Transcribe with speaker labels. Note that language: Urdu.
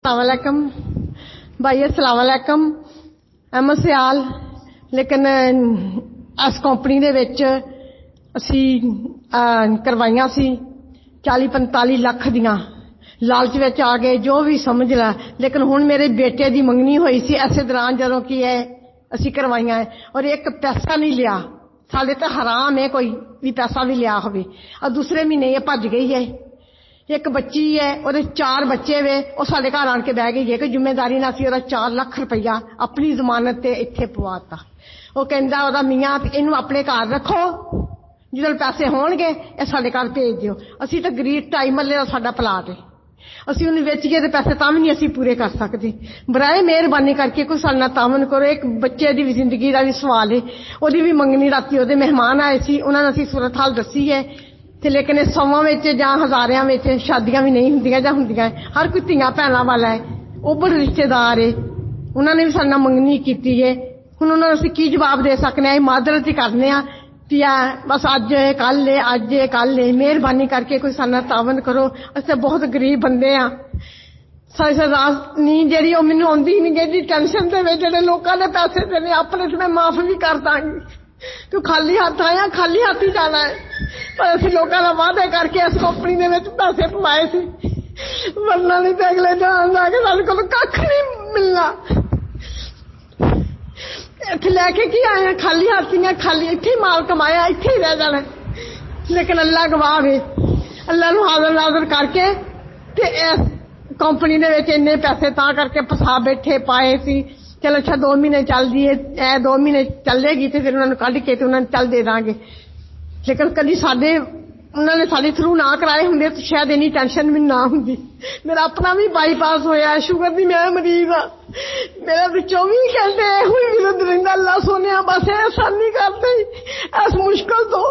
Speaker 1: السلام علیکم بھائی، السلام علیکم احمد سیال۔ لیکن اس کمپنی دے وچ اسی کروائیاں سی 40-45 لاکھ دیاں، لالچ وچ آ گئے جو بھی سمجھ لا۔ لیکن ہن میرے بیٹے دی منگنی ہوئی سی ایسے دوران جدوں کی ہے اسی کروائیاں ہے، اور ایک پیسہ نہیں لیا۔ ساڈے تے حرام ہے کوئی بھی پیسہ بھی لیا ہوئے۔ اور دوسرے مہینے یہ بھج گئی ہے۔ ایک بچی ہے، وہ 4 بچے وے، وہ سارے گھر آن کے بہ گئی ہے کہ ذمہ داری نہ سی، 4 لاکھ روپیہ اپنی ضمانت تے اتنے پواتا۔ وہ کہندا وہ میاں اینو اپنے گھر رکھو، جدوں پیسے ہون گے یہ سارے گھر بھیج دیو۔ اسی تو غریب 2.5 مرلے کا ساڈا پلاٹ ہے، اسی انہوں ویچیے تو پیسے تاں بھی نہیں اسی پورے کر سکتے۔ برائے مہربانی کر کے کوئی سارے نال تعاون کرو۔ ایک بچے دی بھی زندگی دا بھی سوال ہے، وہی بھی منگنی رات وہ مہمان آئے سی، انہوں نے اسی صورت حال دسی ہے۔ لیکن 100 جا ہزاریاں شادیاں بھی نہیں ہوندیاں جا ہوندیاں، ہر کوئی تیاں بھیناں والا ہے، اوبڑ رشتے دار ہے، انہوں نے بھی سارے منگنی کیتی ہے۔ ہن انہوں نے کی جواب دے سکنے ہیں؟ معذرت ہی کرنے ہاں بس اج کل ہے، اج کل ہے، مہربانی کر کے کوئی سارے تعاون کرو۔ اسے بہت غریب بندے ہاں، ساری رات نیند جیڑی وہ مینوں آندی نہیں گئی، ٹینشن دے وچ جڑے لوکاں دے پیسے دینے اپنے تے میں معاف بھی کر داں گی، تو خالی ہاتھ آیا، خالی ہاتھ ہی جانا ہے۔ پر اسی لوکاں دا وعدے کر کے اس کمپنی دے وچ پیسے پوائے سی، ورنہ نہیں تے اگلے جان لا کے ساڈے کول ککھ نہیں ملنا۔ اتنے لے کے کی آئے ہیں خالی ہاتھ، خالی اتنے مال کمایا، اتنے ہی رہ جانا۔ لیکن اللہ گواہ ہے، اللہ نو حاضر ناظر کر کے تے اس کمپنی دے وچ اتنے پیسے تاں کر کے پسا بیٹھے پائے سی۔ چلو اچھا 2 مہینے چل دی ہے، 2 مہینے چلے گی تو پھر انہوں نے کڈ کے تو انہوں نے چل دے داں گے۔ لیکن کدی انہوں نے سارے تھرو نہ کرائے ہوں تو شاید اینی ٹینشن بھی نہ ہوندی۔ میرا اپنا بھی بائی پاس ہویا ہے، شوگر دی میں مریض ہاں، میرا تو 24 گھنٹے ہوئی بھی رہندا۔ اللہ سونے بس آسانی کر دے اس مشکل تو۔